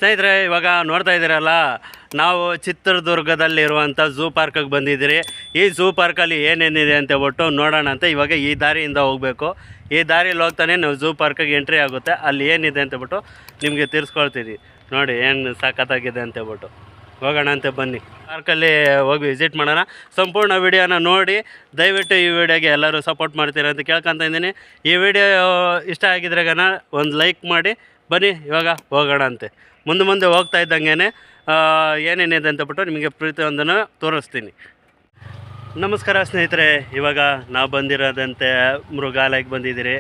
ಸ್ನೇಹಿತರೆ, ಇವಾಗ ನೋಡ್ತಾ ಇದ್ದೀರಲ್ಲ, ನಾವು ಚಿತ್ರದುರ್ಗದಲ್ಲಿರುವಂಥ ಝೂ ಪಾರ್ಕಿಗೆ ಬಂದಿದ್ದೀರಿ. ಈ ಝೂ ಪಾರ್ಕಲ್ಲಿ ಏನೇನಿದೆ ಅಂತ ಹೇಳ್ಬಿಟ್ಟು ನೋಡೋಣ ಅಂತ ಇವಾಗ ಈ ದಾರಿಯಿಂದ ಹೋಗಬೇಕು. ಈ ದಾರಿಯಲ್ಲಿ ಹೋಗ್ತಾನೆ ನಾವು ಝೂ ಪಾರ್ಕಿಗೆ ಎಂಟ್ರಿ ಆಗುತ್ತೆ. ಅಲ್ಲಿ ಏನಿದೆ ಅಂತ ಹೇಳ್ಬಿಟ್ಟು ನಿಮಗೆ ತಿರ್ಸ್ಕೊಳ್ತೀವಿ. ನೋಡಿ ಏನು ಸಖತ್ತಾಗಿದೆ ಅಂತ ಹೇಳ್ಬಿಟ್ಟು ಹೋಗೋಣ ಅಂತ ಬನ್ನಿ. ಪಾರ್ಕಲ್ಲಿ ಹೋಗಿ ವಿಸಿಟ್ ಮಾಡೋಣ. ಸಂಪೂರ್ಣ ವಿಡಿಯೋನ ನೋಡಿ ದಯವಿಟ್ಟು ಈ ವಿಡಿಯೋಗೆ ಎಲ್ಲರೂ ಸಪೋರ್ಟ್ ಮಾಡ್ತೀರಾ ಅಂತ ಕೇಳ್ಕೊತ ಇದ್ದೀನಿ. ಈ ವಿಡಿಯೋ ಇಷ್ಟ ಆಗಿದ್ರಾಗನ ಒಂದು ಲೈಕ್ ಮಾಡಿ ಬನ್ನಿ. ಇವಾಗ ಹೋಗೋಣ ಅಂತೆ. ಮುಂದೆ ಹೋಗ್ತಾ ಇದ್ದಂಗೆ ಏನೇನಿದೆ ಅಂತಬಿಟ್ಟು ನಿಮಗೆ ಪ್ರತಿಯೊಂದನ್ನು ತೋರಿಸ್ತೀನಿ. ನಮಸ್ಕಾರ ಸ್ನೇಹಿತರೆ, ಇವಾಗ ನಾವು ಬಂದಿರೋದಂತೆ ಮೃಗಾಲಯಕ್ಕೆ ಬಂದಿದ್ದೀರಿ.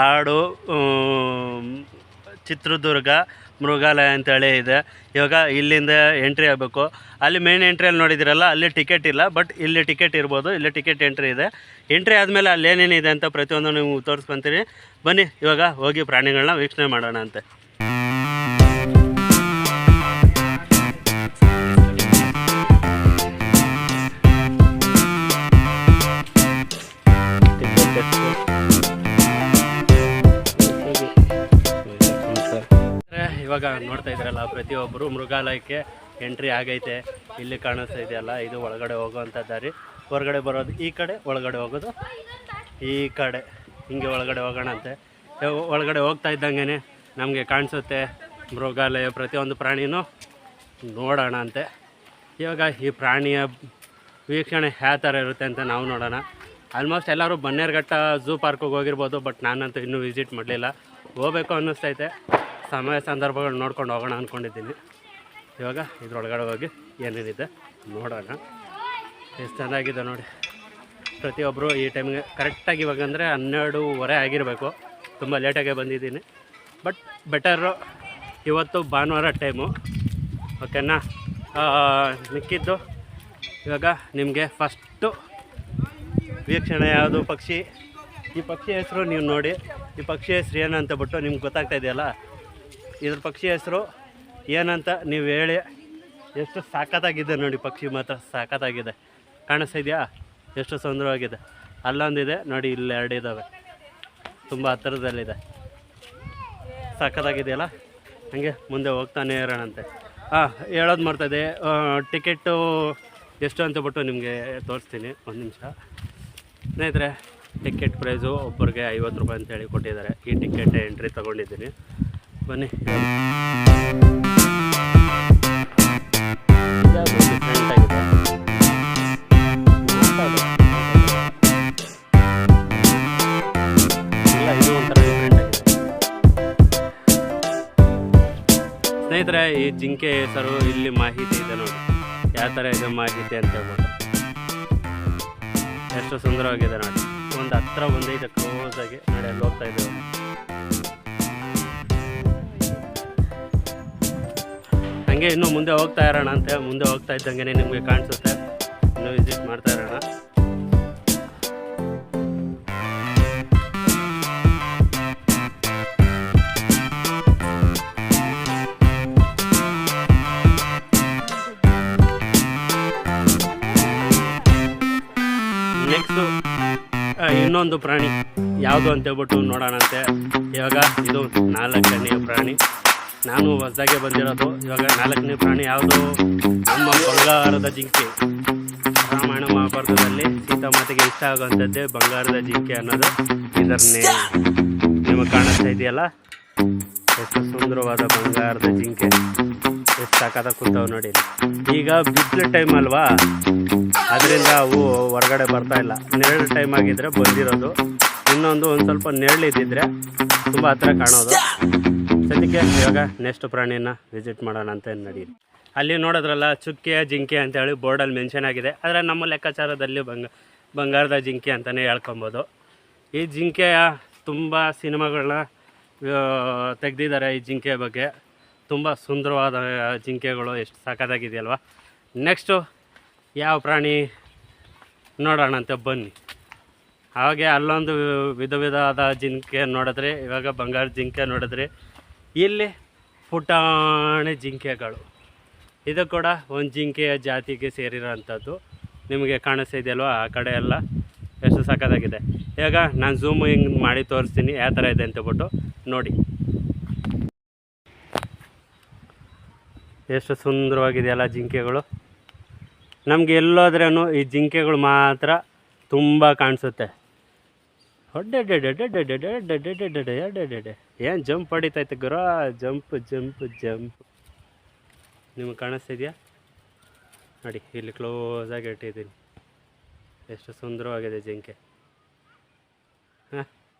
ಆಡು ಚಿತ್ರದುರ್ಗ ಮೃಗಾಲಯ ಅಂತೇಳಿ ಇದೆ. ಇವಾಗ ಇಲ್ಲಿಂದ ಎಂಟ್ರಿ ಆಗಬೇಕು. ಅಲ್ಲಿ ಮೇನ್ ಎಂಟ್ರಿಯಲ್ಲಿ ನೋಡಿದಿರಲ್ಲ, ಅಲ್ಲಿ ಟಿಕೆಟ್ ಇಲ್ಲ, ಬಟ್ ಇಲ್ಲಿ ಟಿಕೆಟ್ ಇರ್ಬೋದು. ಇಲ್ಲಿ ಟಿಕೆಟ್ ಎಂಟ್ರಿ ಇದೆ. ಎಂಟ್ರಿ ಆದಮೇಲೆ ಅಲ್ಲಿ ಏನೇನಿದೆ ಅಂತ ಪ್ರತಿಯೊಂದು ನೀವು ತೋರಿಸ್ಕೊತೀನಿ. ಬನ್ನಿ ಇವಾಗ ಹೋಗಿ ಪ್ರಾಣಿಗಳನ್ನ ವೀಕ್ಷಣೆ ಮಾಡೋಣ ಅಂತೆ. ಇವಾಗ ನೋಡ್ತಾ ಇದ್ದೀರಲ್ಲ, ಪ್ರತಿಯೊಬ್ಬರು ಮೃಗಾಲಯಕ್ಕೆ ಎಂಟ್ರಿ ಆಗೈತೆ. ಇಲ್ಲಿ ಕಾಣಿಸ್ತಾ ಇದೆಯಲ್ಲ, ಇದು ಒಳಗಡೆ ಹೋಗೋವಂಥ ದಾರಿ. ಹೊರಗಡೆ ಬರೋದು ಈ ಕಡೆ, ಒಳಗಡೆ ಹೋಗೋದು ಈ ಕಡೆ. ಹಿಂಗೆ ಒಳಗಡೆ ಹೋಗೋಣ ಅಂತೆ. ಒಳಗಡೆ ಹೋಗ್ತಾ ಇದ್ದಂಗೆ ನಮಗೆ ಕಾಣಿಸುತ್ತೆ ಮೃಗಾಲಯ. ಪ್ರತಿಯೊಂದು ಪ್ರಾಣಿನೂ ನೋಡೋಣ ಅಂತೆ. ಇವಾಗ ಈ ಪ್ರಾಣಿಯ ವೀಕ್ಷಣೆ ಯಾವ ಥರ ಇರುತ್ತೆ ಅಂತ ನಾವು ನೋಡೋಣ. ಆಲ್ಮೋಸ್ಟ್ ಎಲ್ಲರೂ ಬನ್ನೇರುಘಟ್ಟ ಝೂ ಪಾರ್ಕಿಗೆ ಹೋಗಿರ್ಬೋದು, ಬಟ್ ನಾನಂತೂ ಇನ್ನೂ ವಿಸಿಟ್ ಮಾಡಲಿಲ್ಲ. ಹೋಗ್ಬೇಕು ಅನ್ನಿಸ್ತೈತೆ. ಸಮಯ ಸಂದರ್ಭಗಳು ನೋಡ್ಕೊಂಡು ಹೋಗೋಣ ಅಂದ್ಕೊಂಡಿದ್ದೀನಿ. ಇವಾಗ ಇದ್ರೊಳಗಡೆ ಹೋಗಿ ಏನೇನಿದೆ ನೋಡೋಣ. ಎಷ್ಟು ಚೆನ್ನಾಗಿದೆ ನೋಡಿ. ಪ್ರತಿಯೊಬ್ಬರು ಈ ಟೈಮಿಗೆ ಕರೆಕ್ಟಾಗಿ ಇವಾಗ ಅಂದರೆ 12:30 ಆಗಿರಬೇಕು. ತುಂಬ ಲೇಟಾಗೆ ಬಂದಿದ್ದೀನಿ, ಬಟ್ ಬೆಟರು ಇವತ್ತು ಭಾನುವಾರ ಟೈಮು. ಓಕೆನಾ? ಮಿಕ್ಕಿದ್ದು ಇವಾಗ ನಿಮಗೆ ಫಸ್ಟು ವೀಕ್ಷಣೆ ಯಾವುದು ಪಕ್ಷಿ. ಈ ಪಕ್ಷಿ ಹೆಸರು ನೀವು ನೋಡಿ. ಈ ಪಕ್ಷಿ ಹೆಸರು ಏನಂತ ಬಿಟ್ಟು ನಿಮ್ಗೆ ಗೊತ್ತಾಗ್ತಾ ಇದೆಯಲ್ಲ, ಇದ್ರ ಪಕ್ಷಿ ಹೆಸರು ಏನಂತ ನೀವು ಹೇಳಿ. ಎಷ್ಟು ಸಖತ್ತಾಗಿದೆ ನೋಡಿ. ಪಕ್ಷಿ ಮಾತ್ರ ಸಖತ್ತಾಗಿದೆ. ಕಾಣಿಸ್ತಾ ಇದೆಯಾ ಎಷ್ಟು ಸುಂದರವಾಗಿದೆ. ಅಲ್ಲೊಂದಿದೆ ನೋಡಿ, ಇಲ್ಲಿ 2 ಇದ್ದಾವೆ, ತುಂಬ ಹತ್ತಿರದಲ್ಲಿದೆ. ಸಖತ್ತಾಗಿದೆಯಲ್ಲ. ಹಾಗೆ ಮುಂದೆ ಹೋಗ್ತಾನೆ ಇರೋಣಂತೆ. ಹೇಳೋದು ಮಾಡ್ತಾಯಿದೆ. ಟಿಕೆಟು ಎಷ್ಟು ಅಂತ ಬಿಟ್ಟು ನಿಮಗೆ ತೋರಿಸ್ತೀನಿ, ಒಂದು ನಿಮಿಷ. ಸ್ನೇಹಿತರೆ, ಟಿಕೆಟ್ ಪ್ರೈಸು ಒಬ್ಬರಿಗೆ 50 ರೂಪಾಯಿ ಅಂತೇಳಿ ಕೊಟ್ಟಿದ್ದಾರೆ. ಈ ಟಿಕೆಟ್ ಎಂಟ್ರಿ ತೊಗೊಂಡಿದ್ದೀನಿ. ಬನ್ನಿ. ಡಿಫ್ರೆಂಟ್ ಆಗಿದೆ. ಇಲ್ಲ, ಇದು ಒಂಥರ ಡಿಫ್ರೆಂಟ್ ಆಗಿದೆ. ಸ್ನೇಹಿತರೆ, ಈ ಜಿಂಕೆ ಹೆಸರು ಇಲ್ಲಿ ಮಾಹಿತಿ ಇದೆ ನೋಡಿ, ಯಾವ ಥರ ಇದೆ ಮಾಹಿತಿ ಅಂತ ಹೇಳ್ಬೋದು. ಎಷ್ಟು ಸುಂದರವಾಗಿದೆ ನೋಡಿ. ಒಂದು ಹತ್ರ ಬಂದೈತೆ ಕ್ಲೋಸಾಗಿ ನೋಡಿ. ಅಲ್ಲಿ ಹೋಗ್ತಾ ಇದ್ದೇವೆ. ಹಂಗೆ ಇನ್ನೂ ಮುಂದೆ ಹೋಗ್ತಾ ಇರೋಣ ಅಂತೆ. ಮುಂದೆ ಹೋಗ್ತಾ ಇದ್ದಂಗೆ ನಿಮಗೆ ಕಾಣಿಸುತ್ತೆ. ಇನ್ನೂ ವಿಸಿಟ್ ಮಾಡ್ತಾ ಇರೋಣ. ನೆಕ್ಸ್ಟು ಇನ್ನೊಂದು ಪ್ರಾಣಿ ಯಾವುದು ಅಂತೇಳ್ಬಿಟ್ಟು ನೋಡೋಣಂತೆ. ಇವಾಗ ಇದು 4ನೇ ಪ್ರಾಣಿ. ನಾನು ಹೊಸದಾಗೆ ಬಂದಿರೋದು. ಇವಾಗ 4ನೇ ಪ್ರಾಣಿ ಯಾವುದು? ನಮ್ಮ ಬಂಗಾರದ ಜಿಂಕೆ. ರಾಮಾಯಣ ಮಹಾಭಾರತದಲ್ಲಿ ಸೀತಾಮಾತೆಗೆ ಇಷ್ಟ ಆಗುವಂಥದ್ದೇ ಬಂಗಾರದ ಜಿಂಕೆ ಅನ್ನೋದು ಇದನ್ನೇ. ನಿಮಗೆ ಕಾಣಿಸ್ತಾ ಇದೆಯಲ್ಲ, ಎಷ್ಟು ಸುಂದರವಾದ ಬಂಗಾರದ ಜಿಂಕೆ. ಎಷ್ಟು ಸಖತ್ತಾಗಿ ಕೂತಾವೆ ನೋಡಿ. ಈಗ ಬಿಸಿಲು ಟೈಮ್ ಅಲ್ವಾ, ಅದರಿಂದ ಅವು ಹೊರಗಡೆ ಬರ್ತಾ ಇಲ್ಲ. ನೆರಳು ಟೈಮ್ ಆಗಿದ್ದರೆ ಬಂದಿರೋದು. ಇನ್ನೊಂದು ಸ್ವಲ್ಪ ನೆರಳಿದ್ದಿದ್ರೆ ತುಂಬ ಹತ್ರ ಕಾಣೋದು. ಸದ್ಯಕ್ಕೆ ಇವಾಗ ನೆಕ್ಸ್ಟ್ ಪ್ರಾಣಿನ ವಿಸಿಟ್ ಮಾಡೋಣ ಅಂತ ನಡೀರಿ. ಅಲ್ಲಿ ನೋಡೋದ್ರಲ್ಲ, ಚುಕ್ಕೆಯ ಜಿಂಕೆ ಅಂತೇಳಿ ಬೋರ್ಡಲ್ಲಿ ಮೆನ್ಷನ್ ಆಗಿದೆ. ಆದರೆ ನಮ್ಮ ಲೆಕ್ಕಾಚಾರದಲ್ಲಿ ಬಂಗಾರದ ಜಿಂಕೆ ಅಂತಲೇ ಹೇಳ್ಕೊಬೋದು. ಈ ಜಿಂಕೆಯ ತುಂಬ ಸಿನಿಮಾಗಳನ್ನ ತೆಗೆದಿದ್ದಾರೆ. ಈ ಜಿಂಕೆಯ ಬಗ್ಗೆ ತುಂಬ ಸುಂದರವಾದ ಜಿಂಕೆಗಳು. ಎಷ್ಟು ಸಖತ್ತಾಗಿದೆಯಲ್ವ. ನೆಕ್ಸ್ಟು ಯಾವ ಪ್ರಾಣಿ ನೋಡೋಣಂತೆ ಬನ್ನಿ. ಹಾಗೆ ಅಲ್ಲೊಂದು ವಿಧವಾದ ಜಿಂಕೆ ನೋಡಿದ್ರೆ, ಇವಾಗ ಬಂಗಾರ ಜಿಂಕೆ ನೋಡಿದ್ರೆ, ಇಲ್ಲಿ ಪುಟಾಣಿ ಜಿಂಕೆಗಳು. ಇದು ಕೂಡ ಒಂದು ಜಿಂಕೆಯ ಜಾತಿಗೆ ಸೇರಿರೋಂಥದ್ದು. ನಿಮಗೆ ಕಾಣಿಸ್ತಾ ಇದೆಯಲ್ವ, ಆ ಕಡೆ ಎಲ್ಲ ಎಷ್ಟು ಸಖತ್ತಾಗಿದೆ. ಇವಾಗ ನಾನು ಝೂಮಿಂಗ್ ಮಾಡಿ ತೋರಿಸ್ತೀನಿ ಯಾವ ಥರ ಇದೆ ಅಂತಬಿಟ್ಟು ನೋಡಿ. ಎಷ್ಟು ಸುಂದರವಾಗಿದೆಯಲ್ಲ ಜಿಂಕೆಗಳು. ನಮಗೆ ಎಲ್ಲೋದ್ರೂ ಈ ಜಿಂಕೆಗಳು ಮಾತ್ರ ತುಂಬ ಕಾಣಿಸುತ್ತೆ. ಏನು ಜಂಪ್ ಹೊಡಿತೈತೆ ಗುರು, ಜಂಪ್ ಜಂಪ್ ಜಂಪ್. ನಿಮಗೆ ಕಾಣಿಸ್ತಿದ್ಯಾ ನೋಡಿ, ಇಲ್ಲಿ ಕ್ಲೋಸಾಗಿ ಇಟ್ಟಿದ್ದೀನಿ. ಎಷ್ಟು ಸುಂದರವಾಗಿದೆ ಜಿಂಕೆ. ಹಾಂ,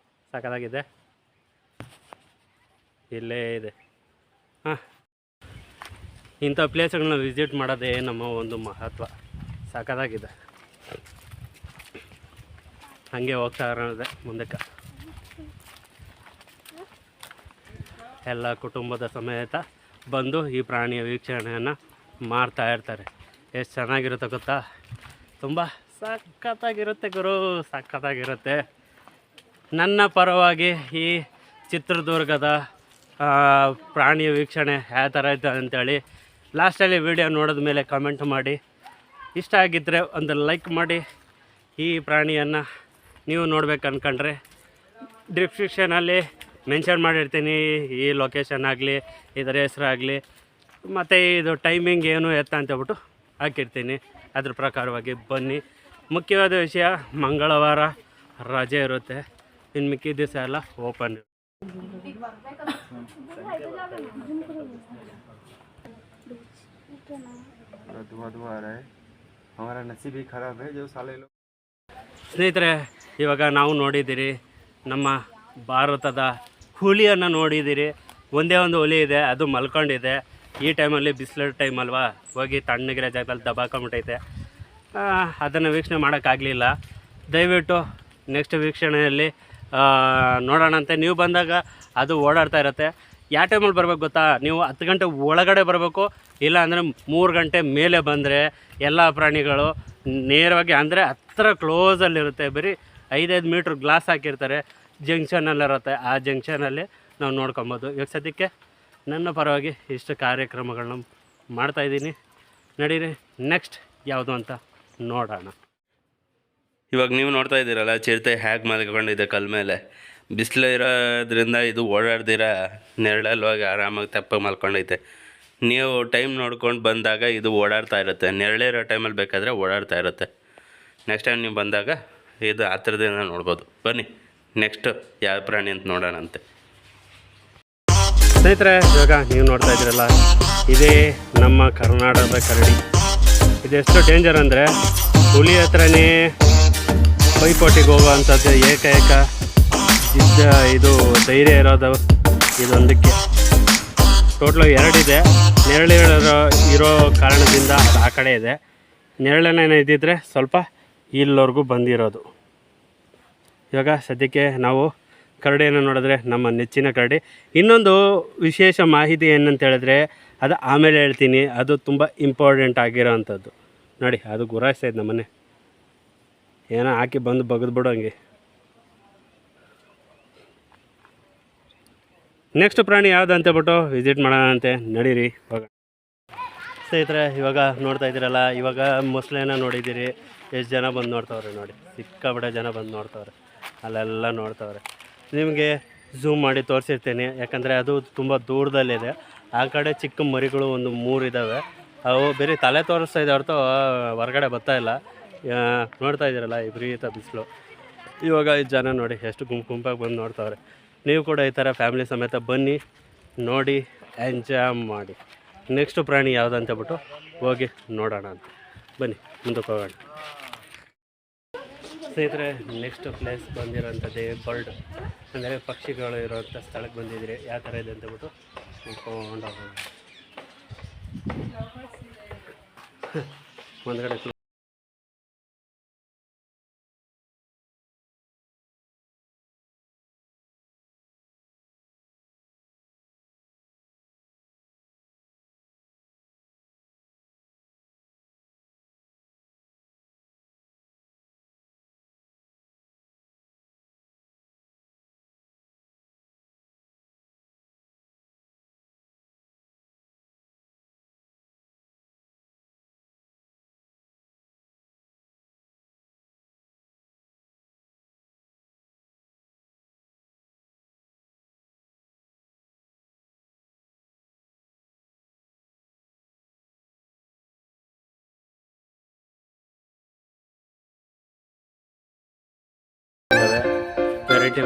ಸಾಕಾಗಿದೆ. ಇಲ್ಲೇ ಇದೆ. ಹಾಂ, ಇಂಥ ಪ್ಲೇಸ್ಗಳನ್ನ ವಿಸಿಟ್ ಮಾಡೋದೇ ನಮ್ಮ ಒಂದು ಮಹತ್ವ. ಸಾಕಾಗಿದೆ. ಹಾಗೆ ಹೋಗ್ತಾ ಇರೋದೆ ಮುಂದಕ್ಕೆ. ಎಲ್ಲ ಕುಟುಂಬದ ಸಮೇತ ಬಂದು ಈ ಪ್ರಾಣಿಯ ವೀಕ್ಷಣೆಯನ್ನು ಮಾಡ್ತಾ ಇರ್ತಾರೆ. ಎಷ್ಟು ಚೆನ್ನಾಗಿರುತ್ತೆ ಗೊತ್ತಾ, ತುಂಬ ಸಖತ್ತಾಗಿರುತ್ತೆ ಗುರು, ಸಖತ್ತಾಗಿರುತ್ತೆ. ನನ್ನ ಪರವಾಗಿ ಈ ಚಿತ್ರದುರ್ಗದ ಪ್ರಾಣಿಯ ವೀಕ್ಷಣೆ ಯಾವ ಥರ ಇತ್ತು ಅಂಥೇಳಿ ಲಾಸ್ಟಲ್ಲಿ ವಿಡಿಯೋ ನೋಡಿದ ಮೇಲೆ ಕಮೆಂಟ್ ಮಾಡಿ. ಇಷ್ಟ ಆಗಿದ್ದರೆ ಒಂದು ಲೈಕ್ ಮಾಡಿ. ಈ ಪ್ರಾಣಿಯನ್ನು ನೀವು ನೋಡ್ಬೇಕು ಅಂದ್ಕೊಂಡ್ರೆ ಡಿಸ್ಕ್ರಿಪ್ಷನಲ್ಲಿ ಮೆನ್ಷನ್ ಮಾಡಿರ್ತೀನಿ, ಈ ಲೊಕೇಶನ್ ಆಗಲಿ, ಇದರ ಹೆಸರಾಗಲಿ, ಮತ್ತು ಇದು ಟೈಮಿಂಗ್ ಏನು ಎತ್ತ ಅಂತೇಳ್ಬಿಟ್ಟು ಹಾಕಿರ್ತೀನಿ. ಅದ್ರ ಪ್ರಕಾರವಾಗಿ ಬನ್ನಿ. ಮುಖ್ಯವಾದ ವಿಷಯ, ಮಂಗಳವಾರ ರಜೆ ಇರುತ್ತೆ, ಇನ್ನು ಮಿಕ್ಕಿದ ದಿವಸ ಎಲ್ಲ ಓಪನ್. ಸ್ನೇಹಿತರೆ, ಇವಾಗ ನಾವು ನೋಡಿದ್ದೀರಿ ನಮ್ಮ ಭಾರತದ ಹುಲಿಯನ್ನು ನೋಡಿದ್ದೀರಿ. ಒಂದೇ ಒಂದು ಹುಲಿ ಇದೆ, ಅದು ಮಲ್ಕೊಂಡಿದೆ. ಈ ಟೈಮಲ್ಲಿ ಬಿಸಿಲು ಟೈಮ್ ಅಲ್ವಾ, ಹೋಗಿ ತಣ್ಣಗಿರೋ ಜಾಗದಲ್ಲಿ ದಬಾಕೊಂಬಿಟ್ಟೈತೆ. ಅದನ್ನು ವೀಕ್ಷಣೆ ಮಾಡೋಕ್ಕಾಗಲಿಲ್ಲ. ದಯವಿಟ್ಟು ನೆಕ್ಸ್ಟ್ ವೀಕ್ಷಣೆಯಲ್ಲಿ ನೋಡೋಣಂತೆ. ನೀವು ಬಂದಾಗ ಅದು ಓಡಾಡ್ತಾ ಇರುತ್ತೆ. ಯಾವ ಟೈಮಲ್ಲಿ ಬರ್ಬೇಕು ಗೊತ್ತಾ, ನೀವು 10 ಗಂಟೆ ಒಳಗಡೆ ಬರಬೇಕು. ಇಲ್ಲ ಅಂದರೆ 3 ಗಂಟೆ ಮೇಲೆ ಬಂದರೆ ಎಲ್ಲ ಪ್ರಾಣಿಗಳು ನೇರವಾಗಿ ಅಂದರೆ ಹತ್ತಿರ ಕ್ಲೋಸಲ್ಲಿರುತ್ತೆ. ಬರೀ 5 ಮೀಟ್ರ್ ಗ್ಲಾಸ್ ಹಾಕಿರ್ತಾರೆ, ಜಂಕ್ಷನಲ್ಲಿರುತ್ತೆ. ಆ ಜಂಕ್ಷನಲ್ಲಿ ನಾವು ನೋಡ್ಕೊಬೋದು. ಇವಾಗ ಸದ್ಯಕ್ಕೆ ನನ್ನ ಪರವಾಗಿ ಇಷ್ಟು ಕಾರ್ಯಕ್ರಮಗಳನ್ನ ಮಾಡ್ತಾಯಿದ್ದೀನಿ. ನಡೀರಿ ನೆಕ್ಸ್ಟ್ ಯಾವುದು ಅಂತ ನೋಡೋಣ. ಇವಾಗ ನೀವು ನೋಡ್ತಾ ಇದ್ದೀರಲ್ಲ, ಚಿರತೆ ಹೇಗೆ ಮಲ್ಕೊಂಡಿದೆ ಕಲ್ ಮೇಲೆ. ಬಿಸಿಲು ಇರೋದ್ರಿಂದ ಇದು ಓಡಾಡ್ದಿರ ನೆರಳಲ್ಲಿ ಹೋಗಿ ಆರಾಮಾಗಿ ತೆಪ್ಪಾಗಿ ಮಲ್ಕೊಂಡೈತೆ. ನೀವು ಟೈಮ್ ನೋಡ್ಕೊಂಡು ಬಂದಾಗ ಇದು ಓಡಾಡ್ತಾ ಇರುತ್ತೆ. ನೆರಳಿರೋ ಟೈಮಲ್ಲಿ ಬೇಕಾದರೆ ಓಡಾಡ್ತಾ ಇರುತ್ತೆ. ನೆಕ್ಸ್ಟ್ ಟೈಮ್ ನೀವು ಬಂದಾಗ ಇದು ಹತ್ರದಿಂದ ನೋಡ್ಬೋದು. ಬನ್ನಿ ನೆಕ್ಸ್ಟು ಯಾವ ಪ್ರಾಣಿ ಅಂತ ನೋಡೋಣಂತೆ. ಸ್ನೇಹಿತರೆ, ಇವಾಗ ನೀವು ನೋಡ್ತಾ ಇದ್ದೀರಲ್ಲ, ಇದೇ ನಮ್ಮ ಕರ್ನಾಟಕದ ಕರಡಿ. ಇದೆಷ್ಟು ಡೇಂಜರ್ ಅಂದರೆ, ಹುಲಿ ಹತ್ರನೇ ಪೈಪೋಟಿಗೆ ಹೋಗುವಂಥದ್ದು ಏಕೈಕ ಇದು ಧೈರ್ಯ ಇರೋದು ಇದೊಂದಕ್ಕೆ. ಟೋಟ್ಲು 2 ಇದೆ. ಇರೋ ಕಾರಣದಿಂದ ಅದು ಆ ಕಡೆ ಇದೆ. ನೆರಳೇನೇನು ಇದ್ದಿದ್ರೆ ಸ್ವಲ್ಪ ಇಲ್ಲಿವರೆಗೂ ಬಂದಿರೋದು. ಇವಾಗ ಸದ್ಯಕ್ಕೆ ನಾವು ಕರಡಿಯನ್ನು ನೋಡಿದ್ರೆ ನಮ್ಮ ನೆಚ್ಚಿನ ಕರಡಿ. ಇನ್ನೊಂದು ವಿಶೇಷ ಮಾಹಿತಿ ಏನಂತ ಹೇಳಿದ್ರೆ, ಅದು ಆಮೇಲೆ ಹೇಳ್ತೀನಿ. ಅದು ತುಂಬ ಇಂಪಾರ್ಟೆಂಟ್ ಆಗಿರೋ ಅಂಥದ್ದು. ನೋಡಿ, ಅದು ಗುರಾಯಿಸ್ತಾಯಿದ್ದು ನಮ್ಮನೆ, ಏನೋ ಹಾಕಿ ಬಂದು ಬಗೆದ್ಬಿಡು ಹಂಗೆ. ನೆಕ್ಸ್ಟ್ ಪ್ರಾಣಿ ಯಾವುದು ಅಂತೇಳ್ಬಿಟ್ಟು ವಿಸಿಟ್ ಮಾಡೋಣ ಅಂತೆ. ನಡೀರಿ ಇವಾಗ. ಸ್ನೇಹಿತರೆ, ಇವಾಗ ನೋಡ್ತಾ ಇದ್ದೀರಲ್ಲ, ಇವಾಗ ಮೊಸಳೆನ ನೋಡಿದ್ದೀರಿ. ಎಷ್ಟು ಜನ ಬಂದು ನೋಡ್ತವ್ರೆ ನೋಡಿ, ಸಿಕ್ಕಾಬಿಡ ಜನ ಬಂದು ನೋಡ್ತವ್ರೆ. ಅಲ್ಲೆಲ್ಲ ನೋಡ್ತವ್ರೆ. ನಿಮಗೆ ಝೂಮ್ ಮಾಡಿ ತೋರಿಸಿರ್ತೀನಿ, ಯಾಕಂದರೆ ಅದು ತುಂಬ ದೂರದಲ್ಲಿದೆ. ಆ ಕಡೆ ಚಿಕ್ಕ ಮರಿಗಳು ಒಂದು 3 ಇದ್ದಾವೆ. ಅವು ಬೇರೆ ತಲೆ ತೋರಿಸ್ತಾ ಇದೆ ಹೊರತು ಹೊರಗಡೆ ಬರ್ತಾಯಿಲ್ಲ. ನೋಡ್ತಾ ಇದ್ದೀರಲ್ಲ, ವಿಪರೀತ ಬಿಸಿಲು. ಇವಾಗ ಈ ಜನ ನೋಡಿ ಎಷ್ಟು ಗುಂಪಾಗಿ ಬಂದು ನೋಡ್ತವ್ರೆ. ನೀವು ಕೂಡ ಈ ಥರ ಫ್ಯಾಮಿಲಿ ಸಮೇತ ಬನ್ನಿ, ನೋಡಿ ಎಂಜಾಯ್ ಮಾಡಿ. ನೆಕ್ಸ್ಟ್ ಪ್ರಾಣಿ ಯಾವುದು ಅಂತೇಳ್ಬಿಟ್ಟು ಹೋಗಿ ನೋಡೋಣ ಅಂತ. ಬನ್ನಿ ಮುಂದಕ್ಕೆ ಹೋಗೋಣ. ಸ್ನೇಹಿತರೆ, ನೆಕ್ಸ್ಟ್ ಪ್ಲೇಸ್ ಬಂದಿರೋಂಥದ್ದೇ ಬರ್ಡ್ ಅಂದರೆ ಪಕ್ಷಿಗಳು ಇರೋವಂಥ ಸ್ಥಳಕ್ಕೆ ಬಂದಿದ್ದೀರಿ. ಯಾವ ಥರ ಇದೆ ಅಂತೇಳ್ಬಿಟ್ಟು ನೋಡ್ಕೊಂಡು ಹೋಗೋಣ. ಒಂದುಗಡೆ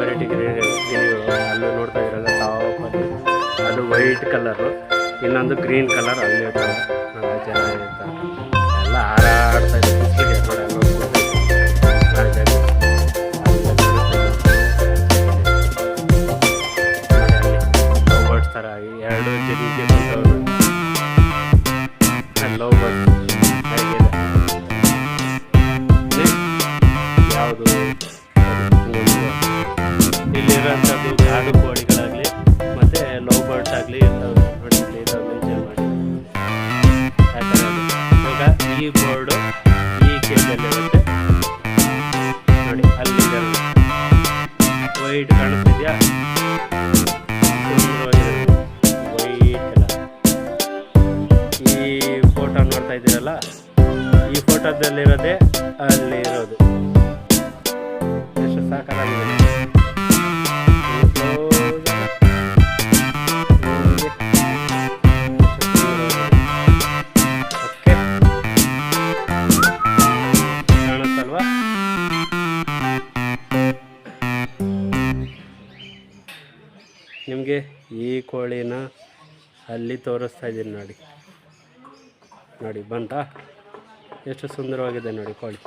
ವೆರೈಟಿ ಗಿಳಿಗಳು ಅಲ್ಲೂ ನೋಡ್ತಾ ಇದ್ರಲ್ಲ ಟಾಪಲ್ಲಿ ಅದು ವೈಟ್ ಕಲರು, ಇನ್ನೊಂದು ಗ್ರೀನ್ ಕಲರ್ ಅಲ್ಲಿ ಇರ್ತಾವೆ. ಚೆನ್ನಾಗಿರ್ತಾವೆ ಎಲ್ಲ ಹಾರಾಡ್ತಾ ಇದೆ ಬಿಸಿಲಿಗೆ ನೋಡಿ ಅಲ್ಲಿ ಲವ್ ಬರ್ಡ್ಸ್ ಥರ ಎರಡು ಜಿಂಕೆ ಲವ್ ಬರ್ಡ್ಸ್ ಹೇಗಿದೆ ಯಾವುದು ಇಲ್ಲಿರೋಂಥದ್ದು ಕಾಡು ಕೋಳಿಗಳಾಗಲಿ ಮತ್ತು ಲವ್ ಬರ್ಡ್ಸ್ ಆಗಲಿ ಇರ್ತವೆ ನೋಡಿ. ಇಲ್ಲಿ ಮೆನ್ಷನ್ ಮಾಡಿ ಇವಾಗ ಈ ಬೋರ್ಡು ಈ ಕೇಜಲ್ಲಿರುತ್ತೆ ನೋಡಿ. ಅಲ್ಲಿ ವೈಟ್ ಕಾಣಿಸ್ತಿದ್ಯಾ, ವೈಟ್ ಕಲರ್. ಈ ಫೋಟೋ ನೋಡ್ತಾ ಇದ್ದೀರಲ್ಲ, ಈ ಫೋಟೋದಲ್ಲಿರೋದೇ ಅಲ್ಲಿ ಇರೋದು. ಎಷ್ಟು ಸಾಕಾಗಿದೆ. ಕಾಣಿಸ್ತಲ್ವಾ? ನಿಮಗೆ ಈ ಕೋಳಿನ ಅಲ್ಲಿ ತೋರಿಸ್ತಾ ಇದ್ದೀನಿ ನೋಡಿ. ನೋಡಿ ಬಂತಾ? ಎಷ್ಟು ಸುಂದರವಾಗಿದೆ ನೋಡಿ ಕೋಳಿ.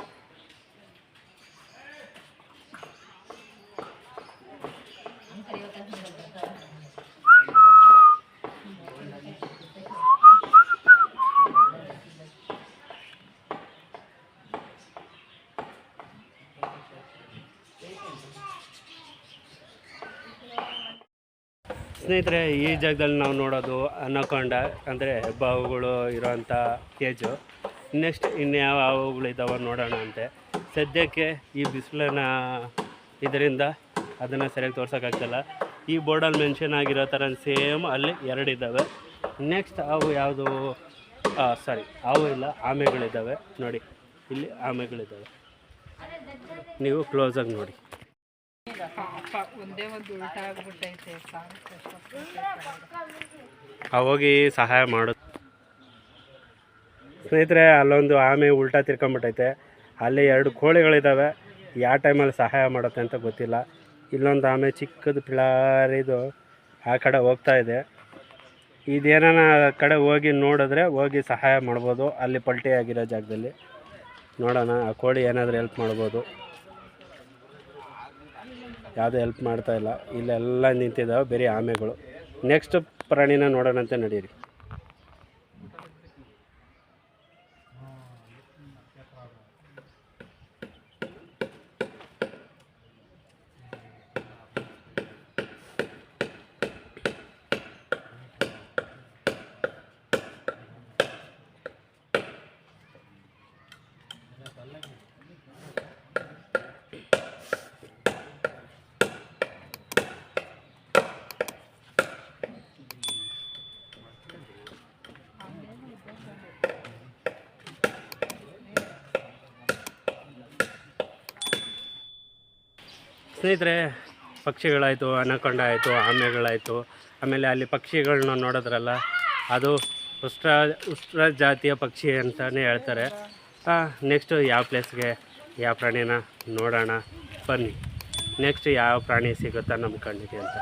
ಸ್ನೇಹಿತರೆ, ಈ ಜಾಗದಲ್ಲಿ ನಾವು ನೋಡೋದು ಅನಕೊಂಡ ಅಂದರೆ ಹೆಬ್ಬಾವುಗಳು ಇರೋವಂಥ ಕೇಜು. ನೆಕ್ಸ್ಟ್ ಇನ್ಯಾವ ಹಾವುಗಳಿದ್ದಾವೆ ನೋಡೋಣ ಅಂತೆ. ಸದ್ಯಕ್ಕೆ ಈ ಬಿಸಿಲಿನ ಇದರಿಂದ ಅದನ್ನು ಸರಿಯಾಗಿ ತೋರ್ಸೋಕ್ಕಾಗ್ತಿಲ್ಲ. ಈ ಬೋರ್ಡಲ್ಲಿ ಮೆನ್ಷನ್ ಆಗಿರೋ ಥರ ಸೇಮ್ ಅಲ್ಲಿ ಎರಡಿದ್ದಾವೆ. ನೆಕ್ಸ್ಟ್ ಹಾವು ಯಾವುದು? ಹಾವು ಇಲ್ಲ, ಆಮೆಗಳಿದ್ದಾವೆ ನೋಡಿ. ಇಲ್ಲಿ ಆಮೆಗಳಿದ್ದಾವೆ, ನೀವು ಕ್ಲೋಸಾಗಿ ನೋಡಿ. ಹೋಗಿ ಸಹಾಯ ಮಾಡೋದು. ಸ್ನೇಹಿತರೆ, ಅಲ್ಲೊಂದು ಆಮೆ ಉಲ್ಟಾ ತಿರ್ಕೊಂಬಿಟ್ಟೈತೆ. ಅಲ್ಲಿ ಎರಡು ಕೋಳಿಗಳಿದ್ದಾವೆ. ಯಾವ ಟೈಮಲ್ಲಿ ಸಹಾಯ ಮಾಡುತ್ತೆ ಅಂತ ಗೊತ್ತಿಲ್ಲ. ಇಲ್ಲೊಂದು ಆಮೆ ಚಿಕ್ಕದು ಪಿಳಾರಿದು ಆ ಕಡೆ ಹೋಗ್ತಾ ಇದೆ. ಇದೇನ ಆ ಕಡೆ ಹೋಗಿ ನೋಡಿದ್ರೆ ಹೋಗಿ ಸಹಾಯ ಮಾಡ್ಬೋದು. ಅಲ್ಲಿ ಪಲ್ಟಿ ಆಗಿರೋ ಜಾಗದಲ್ಲಿ ನೋಡೋಣ, ಆ ಕೋಳಿ ಏನಾದರೂ ಹೆಲ್ಪ್ ಮಾಡ್ಬೋದು. ಯಾವುದೂ ಹೆಲ್ಪ್ ಮಾಡ್ತಾ ಇಲ್ಲ. ಇಲ್ಲೆಲ್ಲ ನಿಂತಿದ್ದಾವೆ ಬೇರೆ ಆಮೆಗಳು. ನೆಕ್ಸ್ಟ್ ಪ್ರಾಣಿನ ನೋಡೋಣಂತೆ ನಡೀರಿ. ಸ್ನೇಹಿತರೆ, ಪಕ್ಷಿಗಳಾಯಿತು, ಅನಕೊಂಡ ಆಯಿತು, ಆಮೆಗಳಾಯಿತು, ಆಮೇಲೆ ಅಲ್ಲಿ ಪಕ್ಷಿಗಳನ್ನ ನೋಡಿದ್ರಲ್ಲ, ಅದು ಉಷ್ಟ್ರ ಜಾತಿಯ ಪಕ್ಷಿ ಅಂತಲೇ ಹೇಳ್ತಾರೆ. ನೆಕ್ಸ್ಟು ಯಾವ ಪ್ಲೇಸ್ಗೆ ಯಾವ ಪ್ರಾಣಿನ ನೋಡೋಣ ಬನ್ನಿ. ನೆಕ್ಸ್ಟ್ ಯಾವ ಪ್ರಾಣಿ ಸಿಗುತ್ತಾ ನಮ್ಮ ಕಣ್ಣಿಗೆ ಅಂತ.